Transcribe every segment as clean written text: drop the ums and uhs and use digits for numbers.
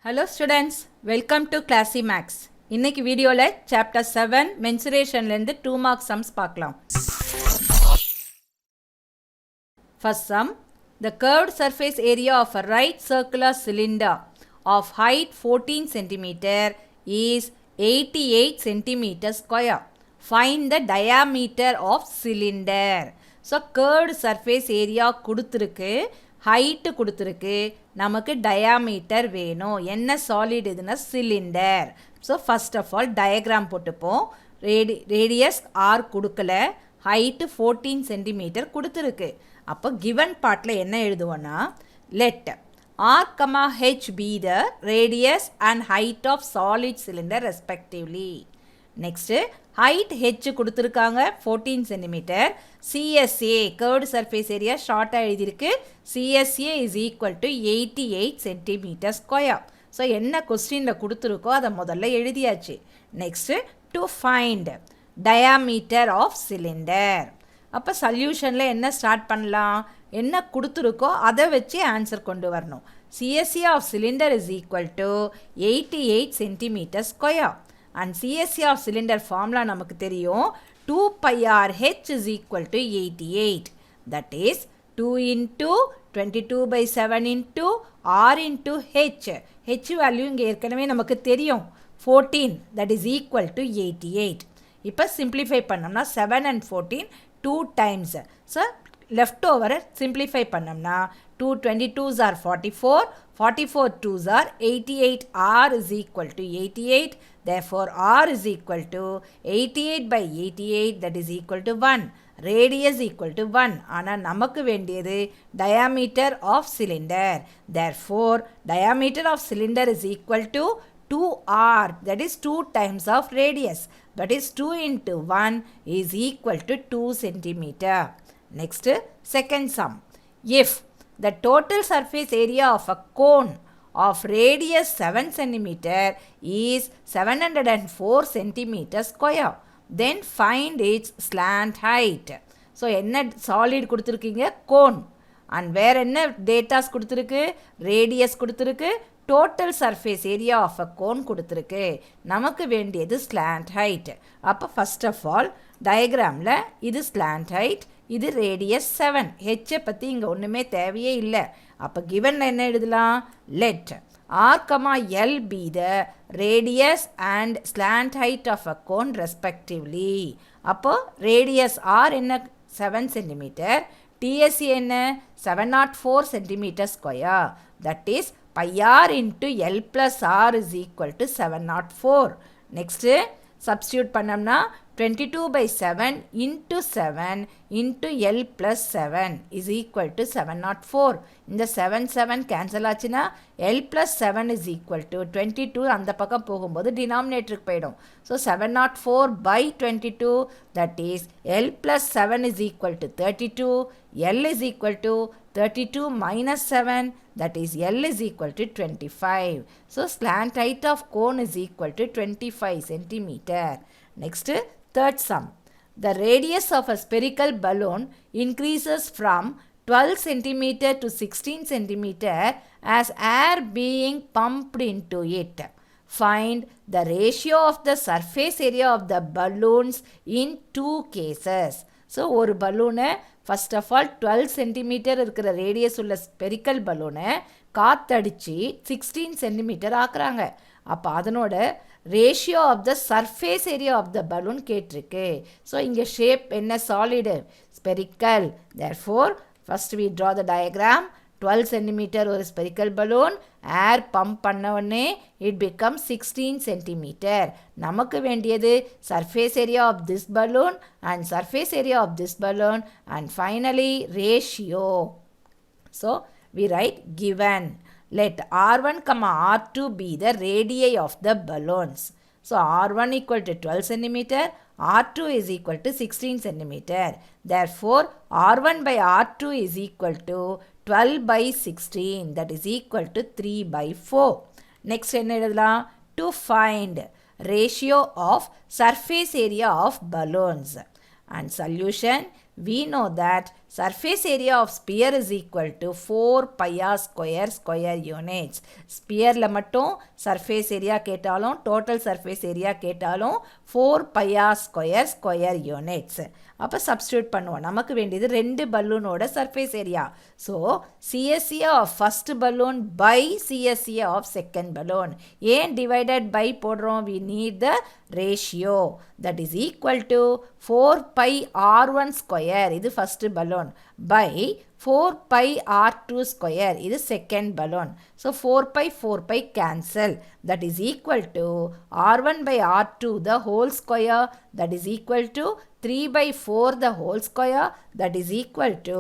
Hello students, welcome to Classy Max. இன்னைக்கு வீடியோல chapter 7 mensuration-லேருந்து 2 mark sums பார்க்கலாம். First sum, the curved surface area of a right circular cylinder of height 14 cm is 88 cm square. Find the diameter of cylinder. So curved surface area கொடுத்திருக்கு, height கொடுத்திருக்கு, நமக்கு diameter வேணும். என்ன solid இதுனா cylinder. So first of all diagram போட்டுப்போம். Radius R கொடுக்கல, height 14 centimetre கொடுத்துருக்கு. அப்போ கிவன் பார்ட்டில் என்ன எழுதுவோன்னா, let R comma H be the radius and height of solid cylinder respectively. Next height H கொடுத்துருக்காங்க 14 centimetre. CSA curved surface area ஷார்ட்டாக எழுதியிருக்கு. CSA is equal to 88 centimetre square. So என்ன கொஸ்டினில் கொடுத்துருக்கோ அதை முதல்ல எழுதியாச்சு. Next to find diameter of cylinder. அப்போ சொல்யூஷனில் என்ன ஸ்டார்ட் பண்ணலாம், என்ன கொடுத்துருக்கோ அதை வச்சு ஆன்சர் கொண்டு வரணும். CSA of cylinder is equal to 88 centimetre square. and CSA of cylinder formula நமக்கு தெரியும் 2 pi r h is equal to 88. That is 2 into 22 by 7 into r into h. h value இங்கே ஏற்கனவே நமக்கு தெரியும் 14, that is equal to 88. இப்போ simplify பண்ணோம்னா 7 and 14 2 times. So left over simplify பண்ணோம்னா 2 22s are 44, 44 2s are 88, r is equal to 88. Therefore r is equal to 88 by 88, that is equal to 1. Radius equal to 1. ஆனால் நமக்கு வேண்டியது diameter of cylinder. Therefore diameter of cylinder is equal to 2r, that is 2 times of radius. That is 2 into 1 is equal to 2 centimeter. Next, second sum. If the total surface area of a cone of radius 7 cm is 704 cm square, then find its slant height. So என்ன solid கொடுத்துருக்கீங்க, cone. And வேறு என்ன datas கொடுத்துருக்கு, radius கொடுத்துருக்கு, total surface area of a cone கொடுத்துருக்கு. நமக்கு வேண்டியது slant height. அப்போ ஃபஸ்ட் ஆஃப் ஆல் டயக்ராமில் இது ஸ்லாண்ட் ஹைட், இது ரேடியஸ் 7. ஹெச்சை பற்றி இங்கே ஒன்றுமே தேவையே இல்லை. அப்போ கிவனில் என்ன எழுதலாம், let R comma l be the radius and slant height of a cone respectively. அப்போது ரேடியஸ் ஆர் என்ன 7 சென்டிமீட்டர், டிஎஸ்சி என்ன 704 centimetre square. That is pi r into L plus r is equal to 704. Next substitute பண்ணோம்னா 22 by 7 into 7 into L plus 7 is equal to 704. இந்த 7 cancel ஆச்சுன்னா L plus 7 is equal to 22. அந்த பக்கம் போகும்போது டினாமினேட்டருக்கு போயிடும். So 704 by 22, that is L plus 7 is equal to 32. L is equal to 32 minus 7, that is L is equal to 25. So slant height of cone is equal to 25 centimeter. Next, third sum. The radius of a spherical balloon increases from 12 centimeter to 16 centimeter as air being pumped into it. Find the ratio of the surface area of the balloons in two cases. So ஒரு பலூனை first of all 12 centimetre இருக்கிற radius உள்ள spherical பலூனை காற்றடிச்சு 16 centimetre ஆக்குறாங்க. அப்போ அதனோட ratio of the surface area of the balloon கேட்டிருக்கு. ஸோ இங்கே ஷேப் என்ன, solid spherical. Therefore first we draw the diagram. 12 centimetre ஒரு ஸ்பெரிக்கல் பலூன், ஏர் பம்ப் பண்ண உடனே இட் பிகம் 16 சென்டிமீட்டர். நமக்கு வேண்டியது surface area of this balloon and surface area of this balloon and finally ratio. So we write given let r1 comma r2 be the radii of the balloons. So r1 equal to 12 centimeter, r2 is equal to 16 centimeter. Therefore r1 by r2 is equal to 12 by 16, that is equal to 3 by 4. Next என்ன எழுதலாம், to find ratio of surface area of balloons. And solution, we know that surface area of sphere is equal to 4 pi r square units. Sphereல மட்டும் surface area கேட்டாலும் total surface area கேட்டாலும் 4 pi r square units. அப்போ substitute பண்ணுவோம். நமக்கு வேண்டியது ரெண்டு பலூனோட surface area. So, CSA of first balloon by CSA of second balloon. ஏன் divided by போடுறோம்? We need the ratio. That is equal to 4 pi r1 square. இது first balloon. By 4 pi r2 square. இது second balloon. So, 4 pi cancel. That is equal to r1 by r2 the whole square. That is equal to 3 by 4 the whole square. That is equal to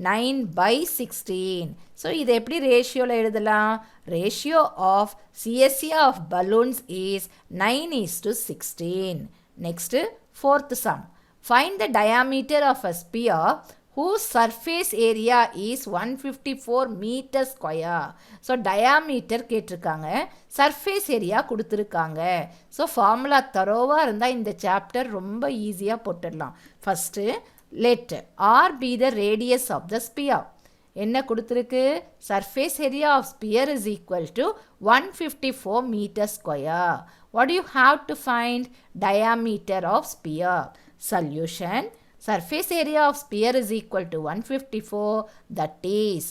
9 by 16. So, இது எப்படி ரேஷியோவில் எழுதலாம்? Ratio of CSA of balloons is 9:16. Next, fourth sum. Find the diameter of a sphere whose surface area is 154 meter square. So, diameter கேட்டிருக்காங்க. Surface area கொடுத்துருக்காங்க. So, formula தரோவாக இருந்தால் இந்த chapter ரொம்ப ஈஸியாக போட்டுடலாம். First, let R be the radius of the sphere. என்ன கொடுத்துருக்கு? Surface area of sphere is equal to 154 meter square. What do you have to find? Diameter of sphere. Solution. Surface area of sphere is equal to 154. That is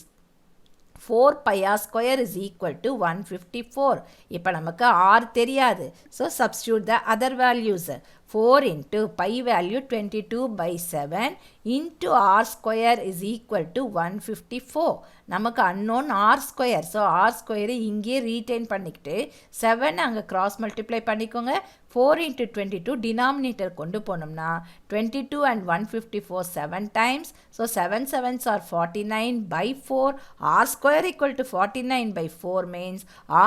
4 pi r square is equal to 154. இப்போ நமக்கு r தெரியாது. So, substitute the other values. 4 into pi value 22 by 7 into r square is equal to 154. நமக்கு unknown r square. So, r square இங்கே retain பண்ணிக்கிட்டு 7 அங்கே cross multiply பண்ணிக்கோங்க. 4 into 22 denominator கொண்டு போனோம்னா 22 and 154 7 times. So, 7 7s are 49 by 4. r square equal to 49 by 4 means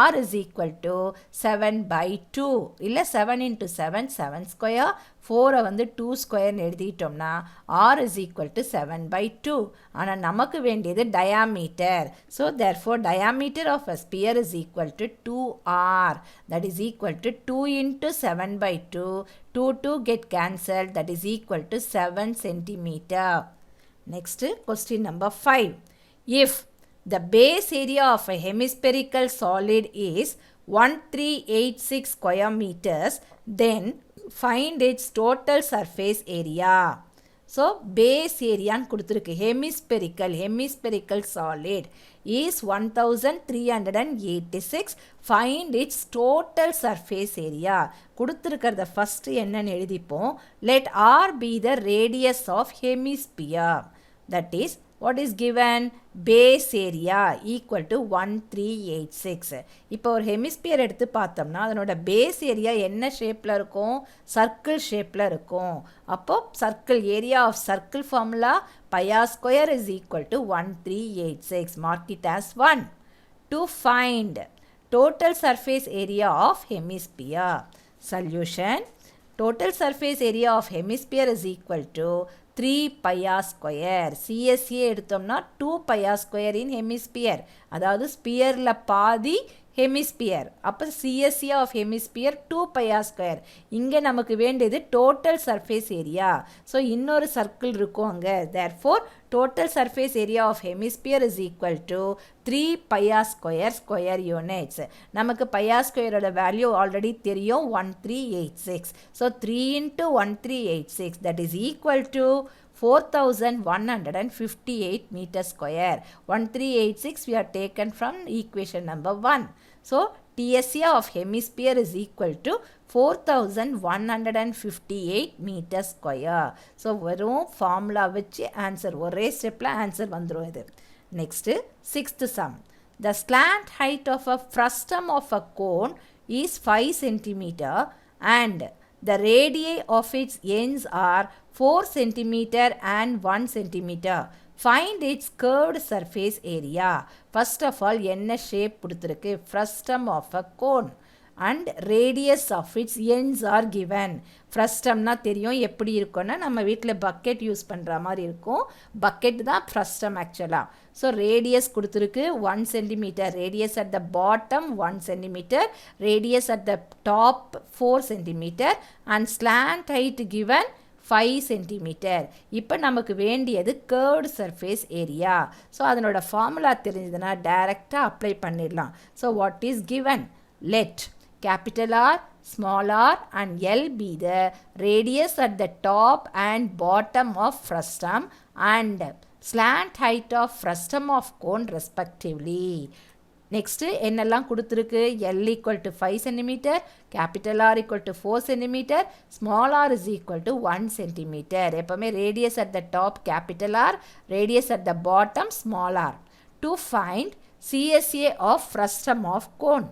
r is equal to 7 by 2. இல்லை 7 into 7 7 square. 4 வந்து 2 square எழுதிட்டோம்னா r is equal to 7 by 2. ஆனால் நமக்கு வேண்டியது diameter. So, therefore, diameter of a sphere is equal to 2r. That is equal to 2 into 7 by 2. 2 get cancelled. That is equal to 7 centimeter. Next, question number 5. If the base area of a hemispherical solid is 1386 square meters, then find its total surface area. So, base area கொடுத்திருக்கு. Hemispherical solid is 1386. Find its total surface area. கொடுத்திருக்கிறத first என்னன்னு எழுதிப்போம். Let R be the radius of hemisphere. That is, what is given? Base area equal to 1386. இப்போ ஒரு hemisphere எடுத்து பார்த்தோம்னா அதனோட base area என்ன ஷேப்பில் இருக்கும்? சர்க்கிள் ஷேப்பில் இருக்கும். அப்போ circle area of circle formula pi r square is equal to 1386. Mark it as 1. To find total surface area of hemisphere. Solution. Total surface area of hemisphere is equal to 3 pi r square. CSA எடுத்தோம்னா 2 pi r square in hemisphere. அதாவது ஸ்பியரில் பாதி hemisphere. அப்போ CSA of hemisphere 2 pi r square. இங்கே நமக்கு வேண்டியது total surface area. So இன்னொரு circle இருக்கும் அங்கே. Therefore, total surface area of hemisphere is equal to 3 pi r square units. நமக்கு pi r squareோட வேல்யூ ஆல்ரெடி தெரியும் 1386. So, 3 into 1386 that is equal to 4158 meter square. 1386 we are taken from equation number 1. So, TSA of hemisphere is equal to 4158 meter square. So, வெறும் formula வச்சு answer ஒரே ஸ்டெப்பில் answer வந்துரும் இது. Next, sixth sum. The slant height of a frustum of a cone is 5 centimeter and the radii of its ends are 4 centimeter and 1 centimeter. Find its curved surface area. First of all, என்ன shape கொடுத்திருக்கு? Frustum of a cone. And radius of its ends are given. ஃப்ரஸ்டம்னா தெரியும் எப்படி இருக்கும்னா நம்ம வீட்டில் bucket use பண்ணுற மாதிரி இருக்கும். பக்கெட் தான் ஃப்ரஸ்டம் ஆக்சுவலாக. ஸோ ரேடியஸ் கொடுத்துருக்கு 1 centimeter. Radius at the bottom 1 centimeter. Radius at the top 4 centimeter. And slant height given 5 centimeter. இப்போ நமக்கு வேண்டியது curved surface area. So அதனோட formula தெரிஞ்சதுனா டைரக்டா அப்ளை பண்ணிடலாம். So what is given? Let capital R, small r and L be the radius at the top and bottom of frustum and slant height of frustum of cone respectively. Next, என்னெல்லாம் கொடுத்திருக்கு? L equal to 5 cm, capital R equal to 4 cm, small r is equal to 1 cm. எப்பவுமே radius at the top capital R, radius at the bottom small r. To find CSA of frustum of cone.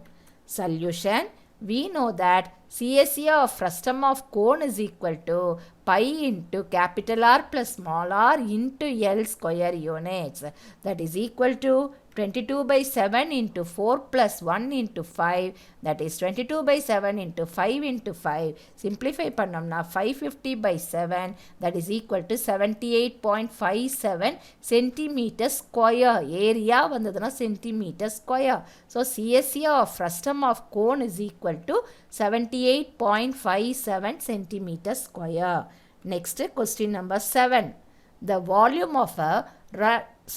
Solution, we know that CSA of frustum of cone is equal to pi into capital R plus small r into L square units. That is equal to 22 by 7 into 4 plus 1 into 5. That is 22 by 7 into 5 into 5. Simplify பண்ணோம்னா 550 by 7. That is equal to 78.57 centimeter square. Area வந்ததுனா centimeter square. So CSA of frustum of cone is equal to 78.57 centimeter square. Next, question number 7. The volume of a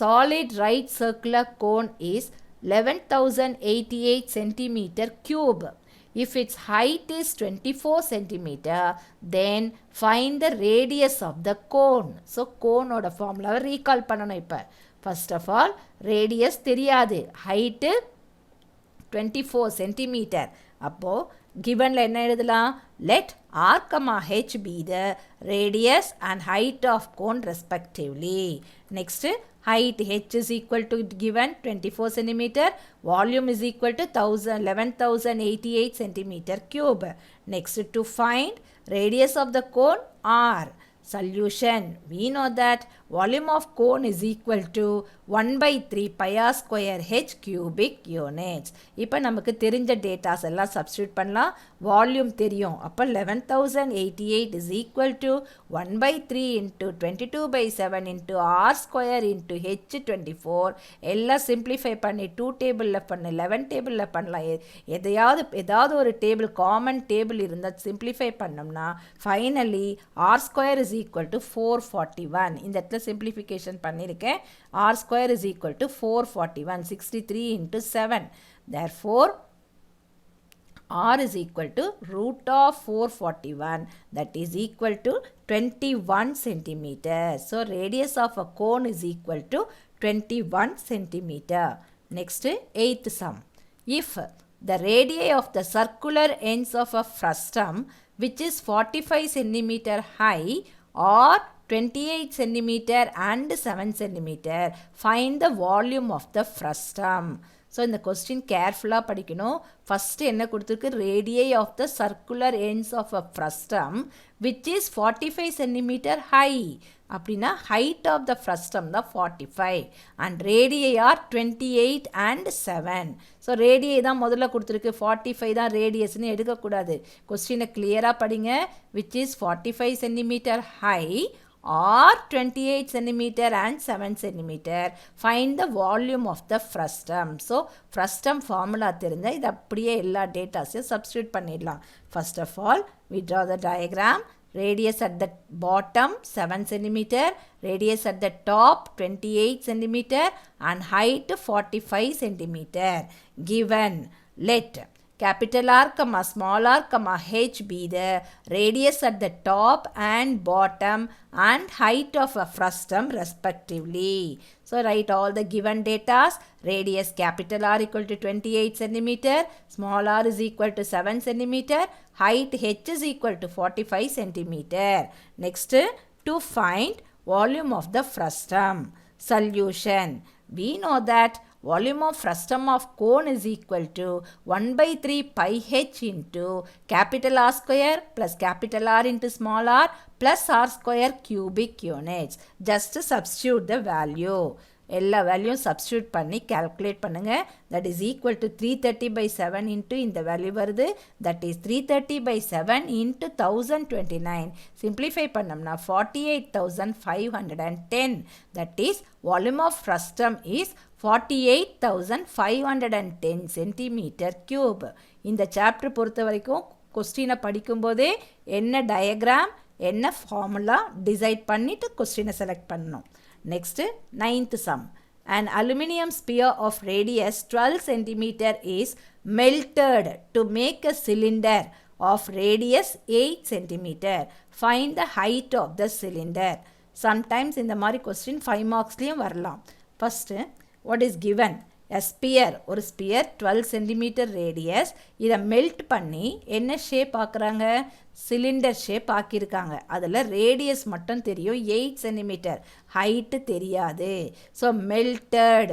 solid right circular cone is 11,088 centimeter cube. If its height is 24 centimeter, then find the radius of the cone. So, cone oda formula recall பண்ணனும் இப்ப. First of all, radius தெரியாது. Height 24 centimeter. அப்போ givenல என்ன எழுதலாம்? Let R, H be the radius and height of cone respectively. Next, height h is equal to given 24 centimeter, volume is equal to 11,088 centimeter cube. Next, to find radius of the cone R. Solution, we know that volume of cone is equal to 1 by 3 pi r square h cubic units. இப்போ நமக்கு தெரிஞ்ச datas எல்லாம் substitute பண்ணலாம். Volume தெரியும். அப்போ 11,088 is equal to 1 by 3 into 22 by 7 into r square into h 24. எல்லாம் simplify பண்ணி 2 டேபிளில் பண்ண 11 டேபிளில் பண்ணலாம். ஏதாவது ஒரு டேபிள் காமன் டேபிள் இருந்தால் சிம்பிளிஃபை பண்ணோம்னா finally r square is equal to 441. இந்த இடத்துல simplification பண்ணிருக்கேன். r square is equal to 441, 63 into 7. Therefore, r is equal to root of 441, that is equal to 21 centimeter. So, radius of a cone is equal to 21 centimeter. Next, 8th sum. If the radii of the circular ends of a frustum, which is 45 centimeter high, or 28 centimeter and 7 centimeter, find the volume of the frustum. So, இந்த question carefully படிக்கணும். First என்ன கொடுத்திருக்கு? Radii of the circular ends of a frustum, which is 45 centimeter high. அப்படின்னா height of the frustum தான் 45 and radii are 28 and 7. So, radii தான் முதல்ல கொடுத்திருக்கு. 45 தான் radiusனு எடுக்கக்கூடாது. கொஸ்டினை கிளியராக படிங்க. Which is 45 centimeter high or 28 centimeter and 7 centimeter. Find the volume of the frustum. So, frustum formula தெரிஞ்சா இது அப்படியே எல்லா டேட்டாஸையும் substitute பண்ணிடலாம். First of all, we draw the diagram. Radius at the bottom 7 centimeter, radius at the top 28 centimeter and height 45 centimeter. Given, let capital R, small r, h be the radius at the top and bottom and height of a frustum respectively. So, write all the given datas. Radius capital R equal to 28 centimeter, small r is equal to 7 centimeter, height h is equal to 45 centimeter. Next, to find volume of the frustum. Solution, we know that volume of frustum of cone is equal to 1 by 3 pi h into capital R square plus capital R into small r plus r square cubic units. Just substitute the value. எல்லா வேல்யூவும் substitute பண்ணி calculate பண்ணுங்க. That is equal to 330 by 7 into இந்த value வருது. That is 330 by 7 into 1029. Simplify பண்ணோம்னா 48,510. That is volume of frustum is 48,510 centimeter cube. இந்த chapter பொறுத்த வரைக்கும் கொஸ்டினை படிக்கும்போதே என்ன டயக்ராம், என்ன ஃபார்முலா டிசைட் பண்ணிவிட்டு கொஸ்டினை செலக்ட் பண்ணணும். Next 9th sum. An aluminum sphere of radius 12 cm is melted to make a cylinder of radius 8 cm. Find the height of the cylinder. Sometimes இந்த மாதிரி கொஸ்டின் 5 மார்க்ஸ்லேயும் வரலாம். First what is given? A sphere, ஒரு sphere 12 cm radius. இதை melt பண்ணி என்ன shape ஆக்குறாங்க? Cylinder shape ஆக்கியிருக்காங்க. அதில் ரேடியஸ் மட்டும் தெரியும், 8 cm, ஹைட்டு தெரியாது. ஸோ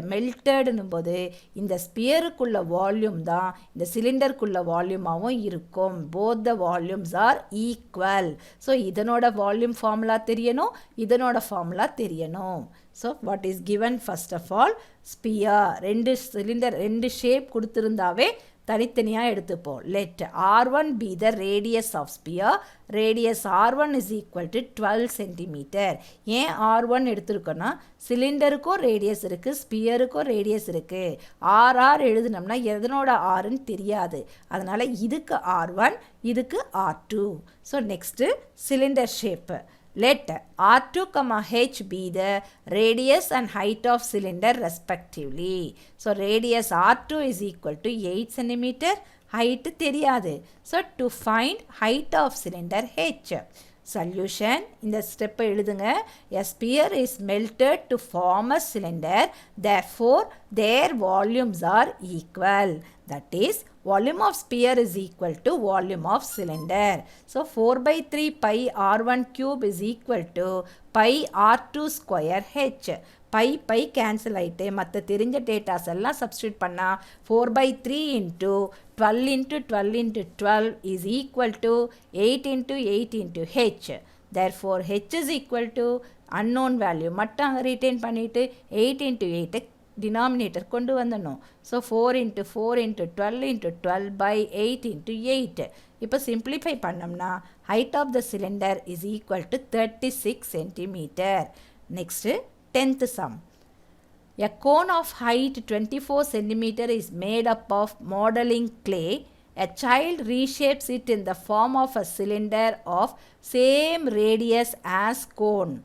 மெல்டட்னும் போது இந்த ஸ்பியருக்குள்ள வால்யூம் தான் இந்த சிலிண்டருக்குள்ள வால்யூமாகவும் இருக்கும். Both the volumes are equal. So இதனோட வால்யூம் ஃபார்முலா தெரியணும், இதனோட ஃபார்முலா தெரியணும். So what is given? First of all sphere, ரெண்டு சிலிண்டர் ரெண்டு ஷேப் கொடுத்துருந்தாவே தனித்தனியாக எடுத்துப்போம். Let R1 be the radius of sphere. radius R1 is equal to 12 cm. ஏன் R1 எடுத்துருக்கோன்னா சிலிண்டருக்கும் ரேடியஸ் இருக்குது, ஸ்பியருக்கும் ரேடியஸ் இருக்குது. RR எழுதுனோம்னா எதனோட Rன்னு தெரியாது. அதனால் இதுக்கு R1, இதுக்கு R2. So next cylinder shape. Let R2, H be the radius and height of cylinder respectively. So radius R2 is equal to 8 cm. Height தெரியாது. So to find height of cylinder H. Solution, இந்த ஸ்டெப்பை எழுதுங்க. A sphere is melted to form a cylinder. Therefore, their volumes are equal. That is, volume of sphere is equal to volume of cylinder. So, 4/3 pi R1 cube is equal to pi R2 square H. pi cancel ஆகிட்டு மற்ற தெரிஞ்ச datas எல்லாம் substitute பண்ணால் 4/3 into 12 into 12 into 12 is equal to 8 into 8 into H. Therefore, H is equal to unknown value மட்டும் அங்கே retain பண்ணிவிட்டு 8 into 8 denominator கொண்டு வந்துடணும். So 4 into 4 into 12 into 12 by 8 into 8. இப்போ சிம்பிளிஃபை பண்ணோம்னா height of the cylinder is equal to 36 cm. Next 10th sum. A cone of height 24 cm is made up of modeling clay. A child reshapes it in the form of a cylinder of same radius as cone.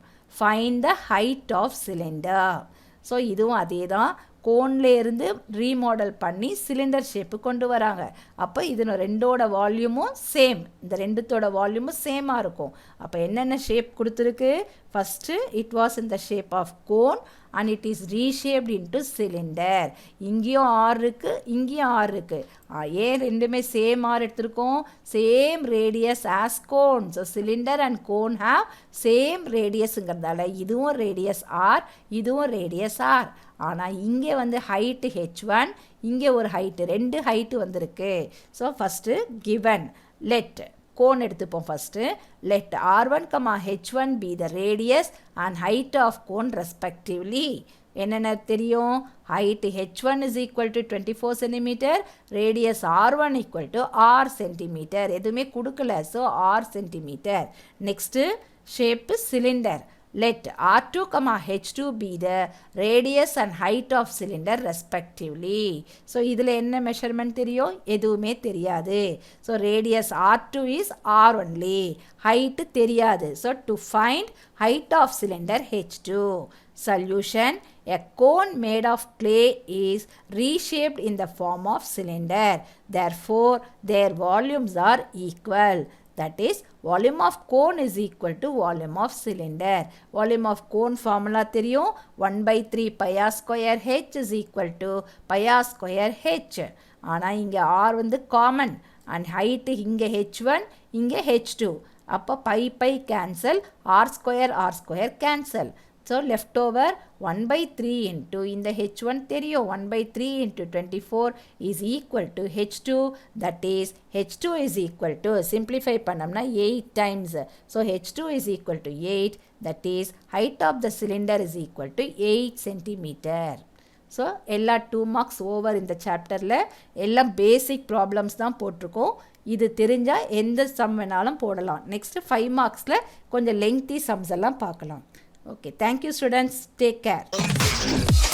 Find the height of cylinder. So இதுவும் அதே தான். கோன்லேருந்து remodel பண்ணி cylinder shape கொண்டு வராங்க. அப்போ இதனோட ரெண்டோட வால்யூமும் same, இந்த ரெண்டுத்தோட வால்யூமும் சேமாக இருக்கும். அப்போ என்னென்ன ஷேப் கொடுத்துருக்கு? First it was in the shape of cone and it is reshaped into cylinder. இங்கேயும் ஆர் இருக்குது, இங்கேயும் ஆர் இருக்குது. ஏன் ரெண்டுமே சேம் ஆர் எடுத்திருக்கோம்? Same radius as cone. So cylinder and cone have same ரேடியஸுங்கிறதால இதுவும் ரேடியஸ் ஆர், இதுவும் ரேடியஸ் ஆர். ஆனால் இங்கே வந்து ஹைட்டு H1, இங்கே ஒரு ஹைட்டு, ரெண்டு ஹைட்டு வந்திருக்கு. So first given let cone எடுத்துப்போம். First let R1, H1 be the radius and height of cone respectively. என்னென்ன தெரியும்? height H1 is equal to 24 cm, radius R1 equal to R cm. எதுவுமே கொடுக்கல, so R cm. Next shape cylinder. Let R2, H2 be the radius and height of cylinder respectively. So, இதில் என்ன measurement தெரியும்? எதுவுமே தெரியாது. So, radius R2 is R only. Height தெரியாது. So, to find height of cylinder H2. Solution, a cone made of clay is reshaped in the form of cylinder. Therefore, their volumes are equal. That is, volume of cone is equal to volume of cylinder. Volume of cone formula தெரியும். 1/3 pi r square H is equal to pi r square H. ஆனால் இங்கே R வந்து common and height இங்கே H1, இங்கே H2. அப்போ pi cancel, R square cancel. So, left over 1/3 into இந்த H1 தெரியும் 1/3 into 24 is equal to H2. That is, H2 is equal to, simplify பண்ணம்னா 8 times. So, H2 is equal to 8. That is, height of the cylinder is equal to 8 cm. So எல்லா 2 marks over இந்த சாப்டரில் எல்லாம் பேசிக் problems தான் போட்டிருக்கோம். இது தெரிஞ்சால் எந்த some வேணாலும் போடலாம். நெக்ஸ்ட்டு 5 marksல கொஞ்சம் லெங்க்தி சம்ஸ் எல்லாம் பார்க்கலாம். Okay, thank you students. Take care.